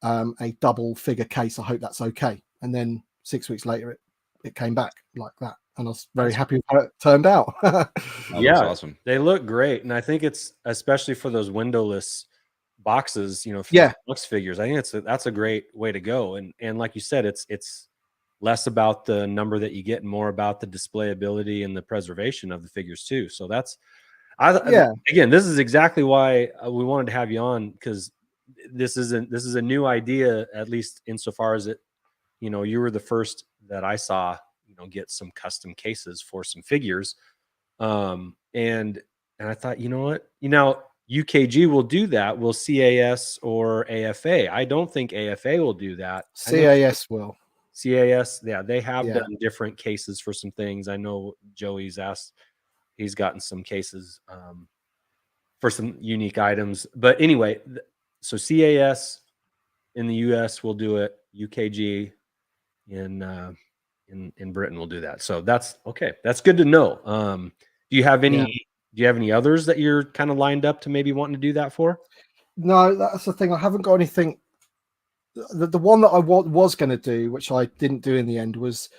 a double figure case. I hope that's okay. And then 6 weeks later, it came back like that, and I was very happy with how it turned out. Oh, Yeah, that's awesome. They look great, and I think it's especially for those windowless boxes, for Yeah. those Bossk figures. I think that's a great way to go. And like you said, it's less about the number that you get and more about the displayability and the preservation of the figures too. So again, this is exactly why we wanted to have you on, because this is a new idea, at least insofar as it, you were the first that I saw, get some custom cases for some figures. And I thought, what, UKG will do that. Will CAS or AFA? I don't think AFA will do that. CAS will. CAS, yeah, they have done different cases for some things. I know Joey's he's gotten some cases for some unique items. But anyway, so CAS in the US will do it. UKG in Britain will do that. So that's okay. That's good to know. Do you have any others that you're kind of lined up to maybe wanting to do that for? No, that's the thing. I haven't got anything. The one that I was going to do, which I didn't do in the end, was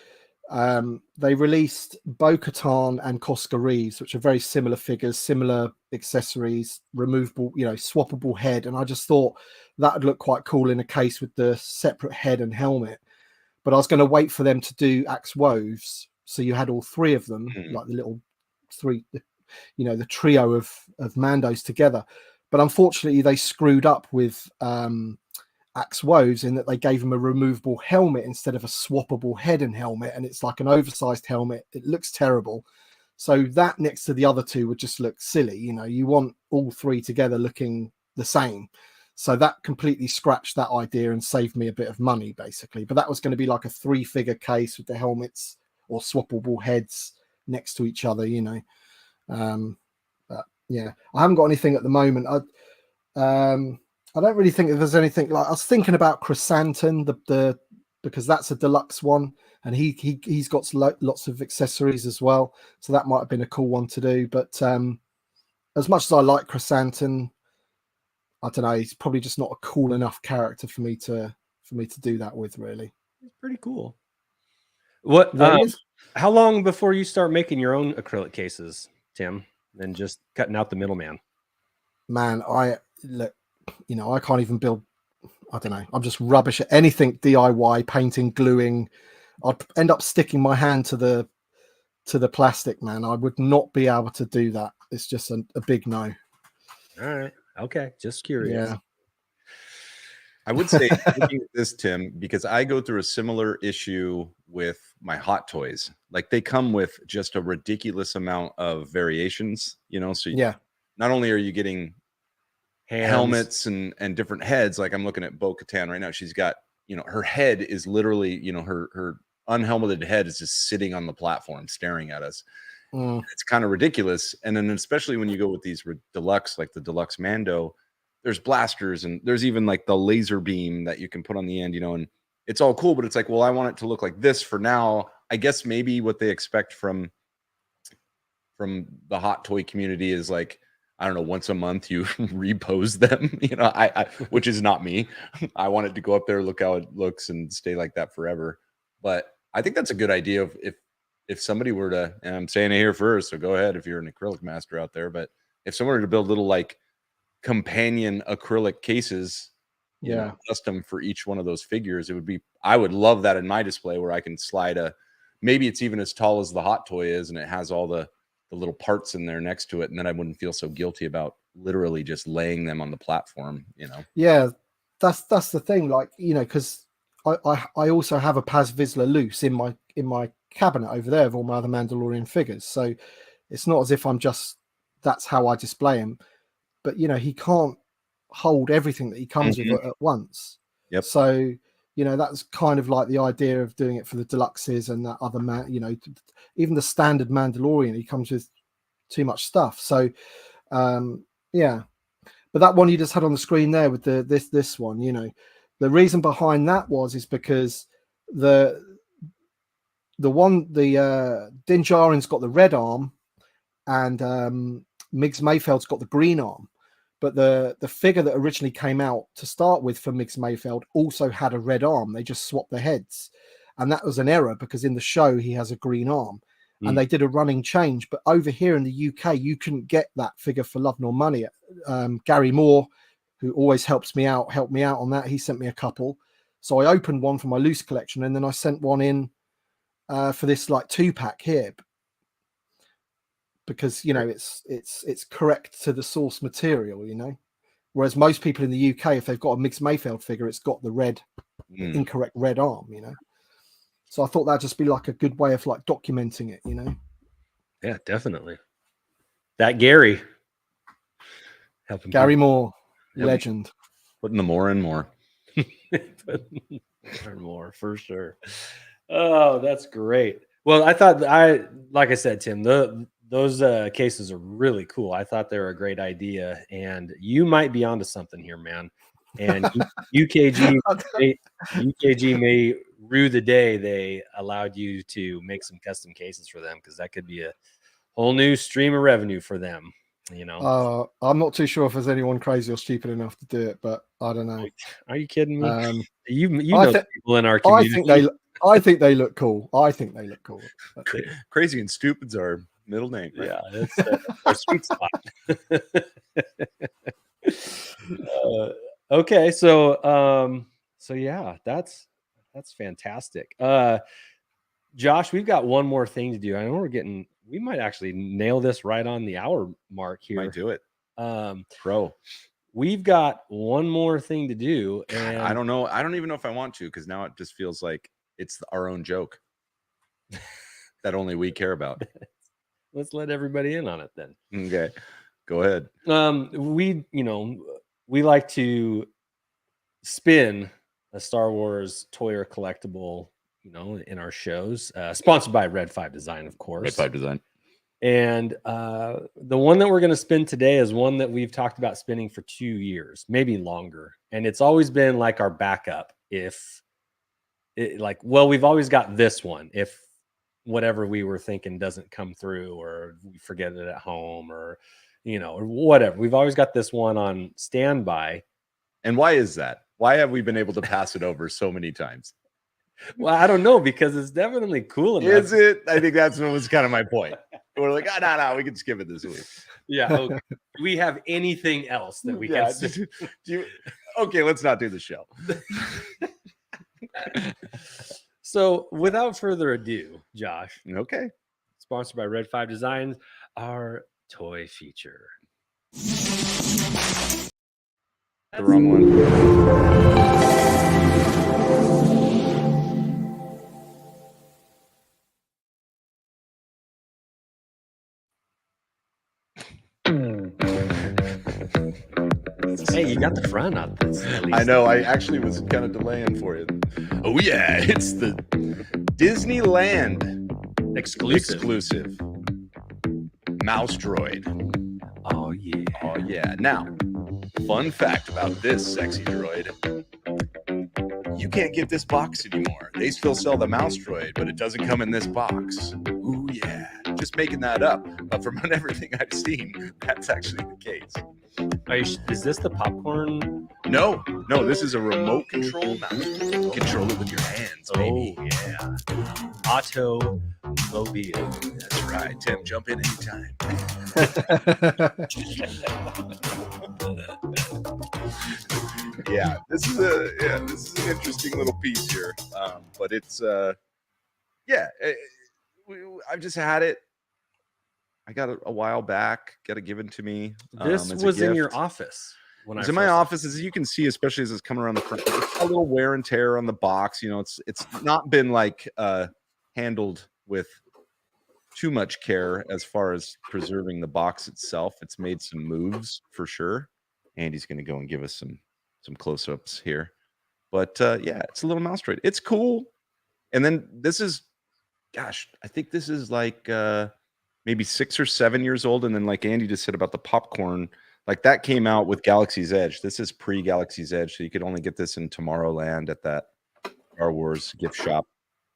they released Bo-Katan and Koska Reeves, which are very similar figures, similar accessories, removable, swappable head. And I just thought that would look quite cool in a case with the separate head and helmet. But I was going to wait for them to do Axe Woves, so you had all three of them, like the little three, the trio of Mandos together. But unfortunately, they screwed up with Axe Woves in that they gave him a removable helmet instead of a swappable head and helmet, and it's like an oversized helmet. It looks terrible. So that next to the other two would just look silly. You want all three together looking the same. So that completely scratched that idea and saved me a bit of money, basically. But that was going to be like a 3-figure case with the helmets or swappable heads next to each other, But yeah, I haven't got anything at the moment. I don't really think that there's anything like. I was thinking about Chrysanthemum, because that's a deluxe one, and he's got lots of accessories as well. So that might have been a cool one to do. But as much as I like Chrysanthemum, I don't know. He's probably just not a cool enough character for me to do that with. Really, it's pretty cool. What? How long before you start making your own acrylic cases, Tim, and just cutting out the middleman? Man, I can't even build. I don't know. I'm just rubbish at anything DIY, painting, gluing. I'd end up sticking my hand to the plastic, man. I would not be able to do that. It's just a big no. All right. Okay. Just curious. Yeah. I would say looking at this, Tim, because I go through a similar issue with my Hot Toys. Like, they come with just a ridiculous amount of variations, so not only are you getting helmets and different heads, like I'm looking at Bo-Katan right now. She's got, her head is literally, her unhelmeted head is just sitting on the platform staring at us. It's kind of ridiculous. And then especially when you go with these deluxe, like the deluxe Mando, there's blasters and there's even like the laser beam that you can put on the end, and it's all cool, but it's like, well, I want it to look like this for now. I guess maybe what they expect from the hot toy community is like, I don't know, once a month you repose them, I which is not me. I want it to go up there, look how it looks, and stay like that forever. But I think that's a good idea if somebody were to, and I'm saying it here first, so go ahead if you're an acrylic master out there, but if someone were to build little like companion acrylic cases, custom for each one of those figures, I would love that in my display, where I can slide maybe it's even as tall as the hot toy is, and it has all the little parts in there next to it, and then I wouldn't feel so guilty about literally just laying them on the platform. Yeah, that's the thing. Like, because I also have a Paz Vizsla loose in my cabinet over there of all my other Mandalorian figures. So it's not as if that's how I display him. But he can't hold everything that he comes with at once. Yep. So, you know, that's kind of like the idea of doing it for the deluxes and that other man, you know, even the standard Mandalorian, he comes with too much stuff. So, yeah. But that one you just had on the screen there with this one, you know, the reason behind that is because the Din Djarin's got the red arm and Miggs Mayfeld's got the green arm. But the figure that originally came out to start with for Miggs Mayfeld also had a red arm. They just swapped the heads. And that was an error because in the show he has a green arm. And they did a running change. But over here in the UK, you couldn't get that figure for love nor money. Gary Moore, who always helped me out on that. He sent me a couple. So I opened one for my loose collection, and then I sent one in for this like 2-pack here. Because, you know, it's correct to the source material, you know. Whereas most people in the UK, if they've got a Miggs Mayfeld figure, it's got the red, incorrect red arm, you know. So I thought that'd just be like a good way of like documenting it, you know. Yeah, definitely. That Gary. Helping Gary Moore, legend. Putting the more and more. More and more, for sure. Oh, that's great. Well, like I said, Tim, those cases are really cool. I thought they were a great idea, and you might be onto something here, man. And UKG may rue the day they allowed you to make some custom cases for them, because that could be a whole new stream of revenue for them. You know, I'm not too sure if there's anyone crazy or stupid enough to do it, but I don't know. Are you kidding me? You know people in our community. I think they look cool. Crazy and stupid's our middle name. Right? Yeah, that's our sweet spot. Okay, so yeah, that's fantastic. Josh, we've got one more thing to do. I know we might actually nail this right on the hour mark here. Might do it. Pro. We've got one more thing to do, and I don't know. I don't even know if I want to, because now it just feels like it's our own joke that only we care about. Let's let everybody in on it then. Okay, go ahead. We like to spin a Star Wars toy or collectible, in our shows, sponsored by Red 5 Design, of course. Red 5 Design. And the one that we're going to spin today is one that we've talked about spinning for 2 years, maybe longer. And it's always been like our backup. We've always got this one. If whatever we were thinking doesn't come through, or we forget it at home, or, or whatever, we've always got this one on standby. And why is that? Why have we been able to pass it over so many times? Well, I don't know, because it's definitely cool enough. Is it? I think that's what was kind of my point. We're like, no, we can skip it this week. Yeah. Okay. Do we have anything else that we can do? Okay, let's not do the show. So, without further ado, Josh. Okay. Sponsored by Red 5 Designs, our toy feature. The wrong one. Hey, you got the front on this. I know. I actually was kind of delaying for you. Oh yeah, it's the Disneyland exclusive mouse droid. Oh yeah. Oh yeah. Now, fun fact about this sexy droid: you can't get this box anymore. They still sell the mouse droid, but it doesn't come in this box. Ooh yeah. Just making that up, but from everything I've seen, that's actually the case. Is this the popcorn? No, this is a remote control mouse. Control it with your hands, baby. Oh, yeah. Automobile. That's right. Tim, jump in anytime. This is an interesting little piece here. But it's I've just had it. I got it a while back. Got it given to me. This was in your office. When it's in my office, as you can see, especially as it's coming around the front. It's a little wear and tear on the box. It's not been like handled with too much care as far as preserving the box itself. It's made some moves for sure. Andy's going to go and give us some close-ups here. But yeah, it's a little mouse droid. It's cool. And then this is, gosh, I think this is like maybe 6 or 7 years old. And then like Andy just said about the popcorn, like that came out with Galaxy's Edge. This is pre-Galaxy's Edge, so you could only get this in Tomorrowland at that Star Wars gift shop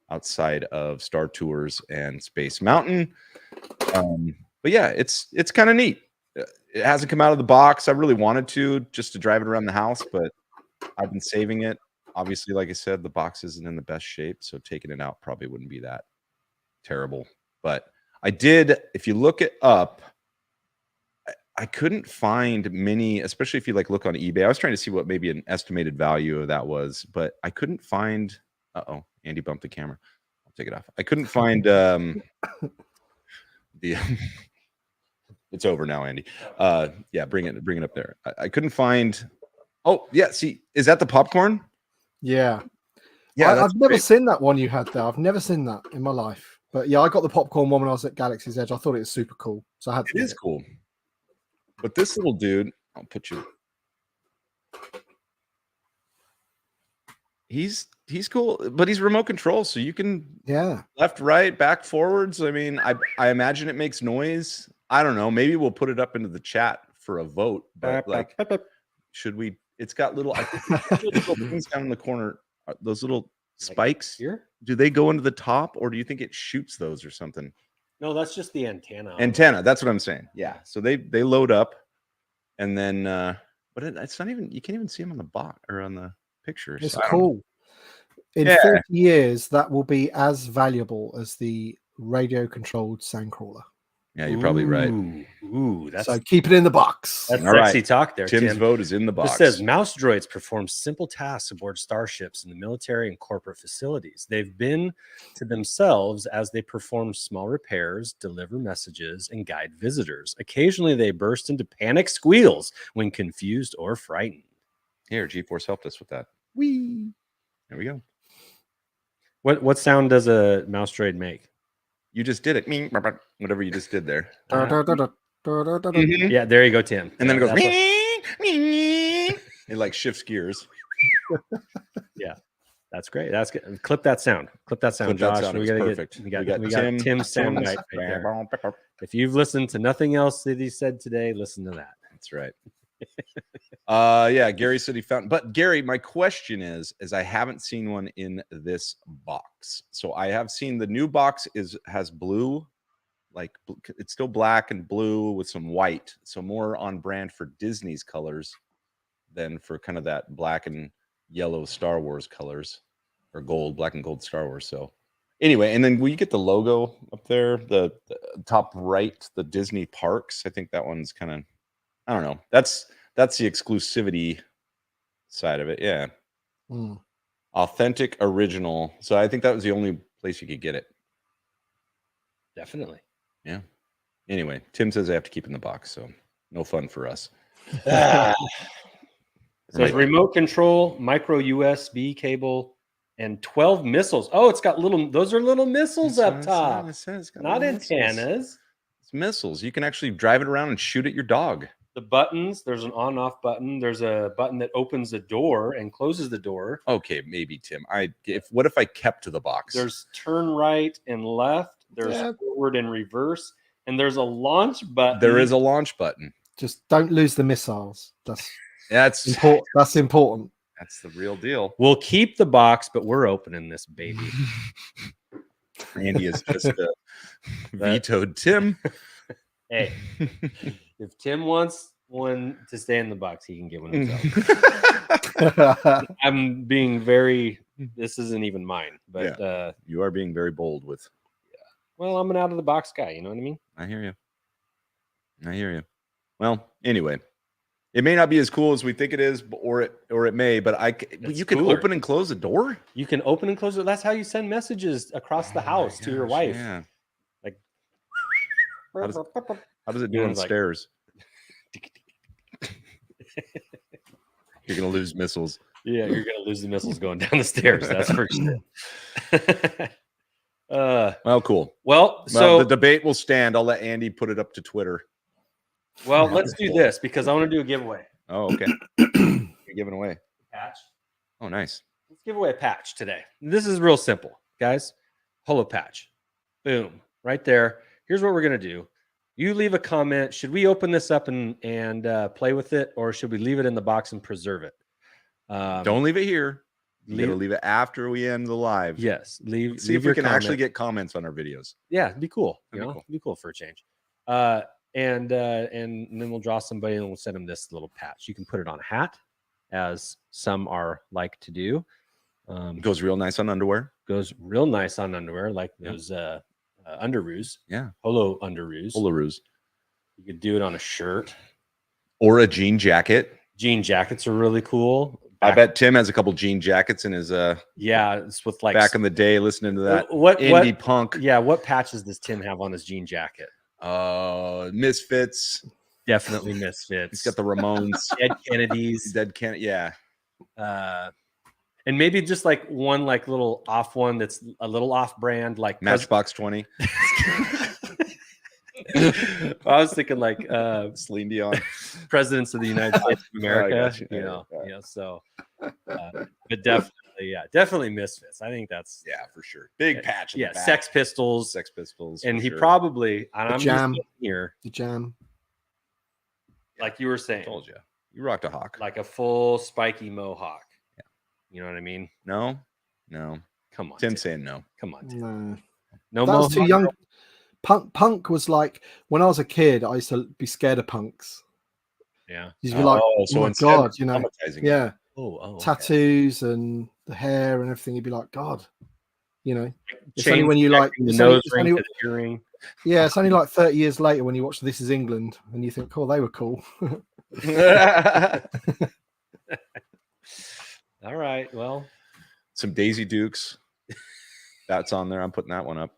outside of Star Tours and Space Mountain. But yeah, it's kind of neat. It hasn't come out of the box. I really wanted to just to drive it around the house, but I've been saving it. Obviously, like I said, the box isn't in the best shape, so taking it out probably wouldn't be that terrible. But I did, if you look it up, I couldn't find many, especially if you like look on eBay. I was trying to see what maybe an estimated value of that was, but I couldn't find. Uh-oh, Andy bumped the camera. I'll take it off. I couldn't find the. It's over now, Andy. Yeah, bring it up there. I couldn't find. Oh yeah, see, is that the popcorn? Yeah. Yeah, I've never seen that one you had there. I've never seen that in my life. But yeah, I got the popcorn one when I was at Galaxy's Edge. I thought it was super cool. So I had to It is cool. But this little dude, I'll put you. He's cool, but he's remote control, so you can left, right, back, forwards. I mean, I imagine it makes noise. I don't know. Maybe we'll put it up into the chat for a vote. But like, should we? It's got little, I think little things down in the corner. Those little spikes here. Do they go into the top, or do you think it shoots those or something? No, that's just the antenna. Antenna. That's what I'm saying. Yeah. So they load up, and then, but it's not even. You can't even see them on the box or on the pictures. It's cool. In 40 years, that will be as valuable as the radio-controlled sandcrawler. Yeah, you're probably right. Ooh, that's so keep it in the box. That's sexy talk there. Tim's Tim. vote is in the box. It says mouse droids perform simple tasks aboard starships in the military and corporate facilities. They've been to themselves as they perform small repairs, deliver messages, and guide visitors. Occasionally, they burst into panic squeals when confused or frightened. Here, G-Force helped us with that. Whee! There we go. What sound does a mouse droid make? You just did it. Whatever you just did there. Yeah, there you go, Tim. And then it goes. It like shifts gears. Yeah, that's great. That's good. Clip that sound. Clip that sound, Josh. We got Tim's sound right there. If you've listened to nothing else that he said today, listen to that. That's right. Yeah, Gary said he found, but Gary, my question is I haven't seen one in this box. So I have seen the new box has blue, like it's still black and blue with some white, so more on brand for Disney's colors than for kind of that black and yellow Star Wars colors, or gold, black and gold Star Wars. So anyway, and then will you get the logo up there, the top right, the Disney parks? I think that one's kind of, I don't know. That's the exclusivity side of it. Yeah. Authentic original. So I think that was the only place you could get it. Definitely. Yeah. Anyway, Tim says I have to keep in the box, so no fun for us. So it's remote control, micro USB cable, and 12 missiles. Oh, it's got those are little missiles up top. Not antennas. It's missiles. You can actually drive it around and shoot at your dog. The buttons, there's an on-off button. There's a button that opens the door and closes the door. Okay, maybe, Tim. What if I kept to the box? There's turn right and left. There's forward and reverse. And there's a launch button. There is a launch button. Just don't lose the missiles. That's important. That's important. That's the real deal. We'll keep the box, but we're opening this baby. Andy has just vetoed Tim. Hey, if Tim wants one to stay in the box, he can get one himself. I'm being this isn't even mine, but you are being very bold with. Yeah. Well, I'm an out of the box guy. You know what I mean? I hear you. Well, anyway, it may not be as cool as we think it is, or it may, but you can open and close the door. You can open and close it. That's how you send messages across the house to your wife. Yeah. Like, how does it do on stairs? You're gonna lose missiles. Yeah, you're gonna lose the missiles going down the stairs. That's for sure. Well, cool. Well, so the debate will stand. I'll let Andy put it up to Twitter. Well, let's do this because I want to do a giveaway. Oh, okay. You're giving away. Patch. Oh, nice. Let's give away a patch today. This is real simple, guys. Holo patch. Boom. Right there. Here's what we're going to do. You leave a comment. Should we open this up and play with it, or should we leave it in the box and preserve it? Don't leave it here. You leave- gotta leave it after we end the live. Yes. See leave if your we can actually comment. get comments on our videos. Yeah, it'd be cool. That'd be It'd cool. be cool for a change. And then we'll draw somebody and we'll send them this little patch. You can put it on a hat, as some are like to do. It goes real nice on underwear. Goes real nice on underwear, like Yeah. those underoos. Yeah. Holo underoos. Polaroos. You could do it on a shirt. Or a jean jacket. Jean jackets are really cool. I bet Tim has a couple jean jackets in his Yeah, it's with like back in the day listening to that what indie punk. Yeah, what patches does Tim have on his jean jacket? Misfits. Definitely Misfits. He's got the Ramones. Dead Kennedys. Dead Kennedy. Yeah. And maybe just like one like little off one that's a little off brand, like Matchbox 20. I was thinking like Celine Dion. presidents of the United States of America, got you. you Yeah, know, yeah. you know, so but definitely Misfits. I think that's Yeah, for sure. Big patch. in the yeah, back. Sex Pistols. Sex Pistols. And for he sure. probably, and I'm Jam. just here, The Jam. like you were saying, told you. You rocked a hawk. like a full spiky mohawk. Yeah. You know what I mean? No. Come on, Tim's Tim. saying no. Come on, Tim. No. No That was too mohawk? young. Punk was like, when I was a kid, I used to be scared of punks. Yeah. You'd be like, oh my instead of God, you know, traumatizing yeah, Okay. tattoos and the hair and everything. You'd be like, God, you know, it's only Chain when you like, connecting the it's only- nose it's ring only- to the earring. yeah, it's only like 30 years later when you watch This Is England and you think, oh, they were cool. All right. Well, Some Daisy Dukes. That's on there. I'm putting that one up.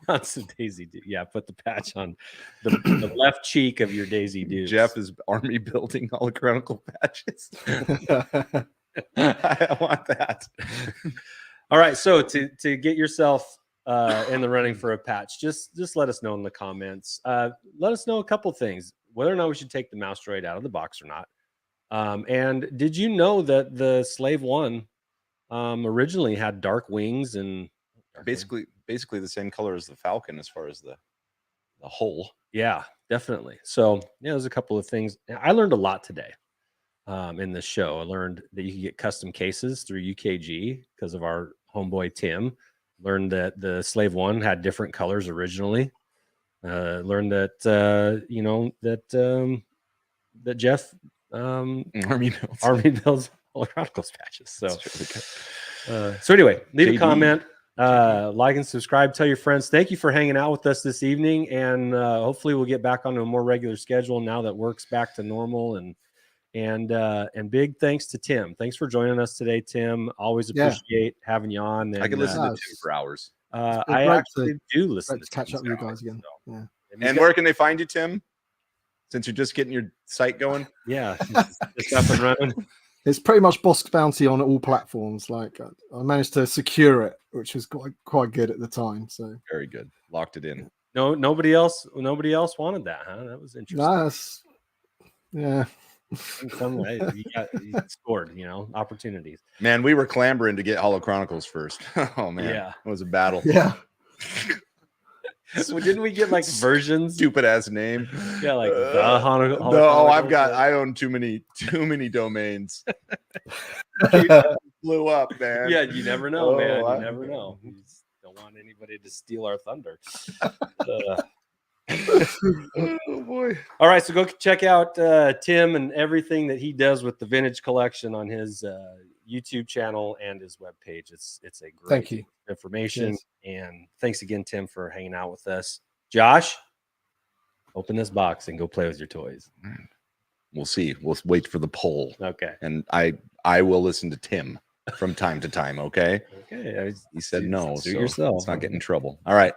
not some Daisy Duke. Yeah, put the patch on the left cheek of your Daisy Duke. Jeff is army building all the chronicle patches. I want that. All right. So to get yourself in the running for a patch, just let us know in the comments. Let us know a couple things, whether or not we should take the mouse droid out of the box or not. And did you know that the Slave One originally had dark wings and Basically the same color as the Falcon as far as the hull. yeah, definitely. So yeah, there's a couple of things. I learned a lot today in this show. I learned that you can get custom cases through UKG because of our homeboy Tim. Learned that the Slave One had different colors originally. Learned that that Jeff Army builds. Army builds all Chronicles patches. So That's really good. so anyway, leave a JD. comment, like and subscribe, tell your friends. Thank you for hanging out with us this evening, and hopefully we'll get back on a more regular schedule now that work's back to normal. And big thanks to Tim. Thanks for joining us today, Tim. Always Yeah. appreciate having you on. And, I could listen to Nice. Tim for hours. I great actually do listen Great to to catch Tim's up with you hours, guys again. so. Yeah. And where can they find you, Tim? Since you're just getting your site going. Yeah, it's up and running. It's pretty much Bossk Bounty on all platforms. Like I managed to secure it, which was quite good at the time. So Very good. Locked it in. No, nobody else wanted that, huh? That was interesting. that's yeah. In some way, you scored, opportunities. Man, we were clambering to get Hollow Chronicles first. Oh man, Yeah. it was a battle. Yeah. Well, didn't we get like versions? Stupid ass name. Yeah, like the Hollow No, Chronicles, I own too many domains. Blew up, man. Yeah, you never know, Oh, man. I- You never know. You just don't want anybody to steal our thunder. Oh boy. All right, so go check out Tim and everything that he does with the vintage collection on his YouTube channel and his webpage. It's a great Thank you. information. Yes. And thanks again, Tim, for hanging out with us. Josh, open this box and go play with your toys. We'll see. We'll wait for the poll. Okay. And I will listen to Tim from time to time, okay? Okay. He said no. Suit so yourself. Let's not get in trouble. All right.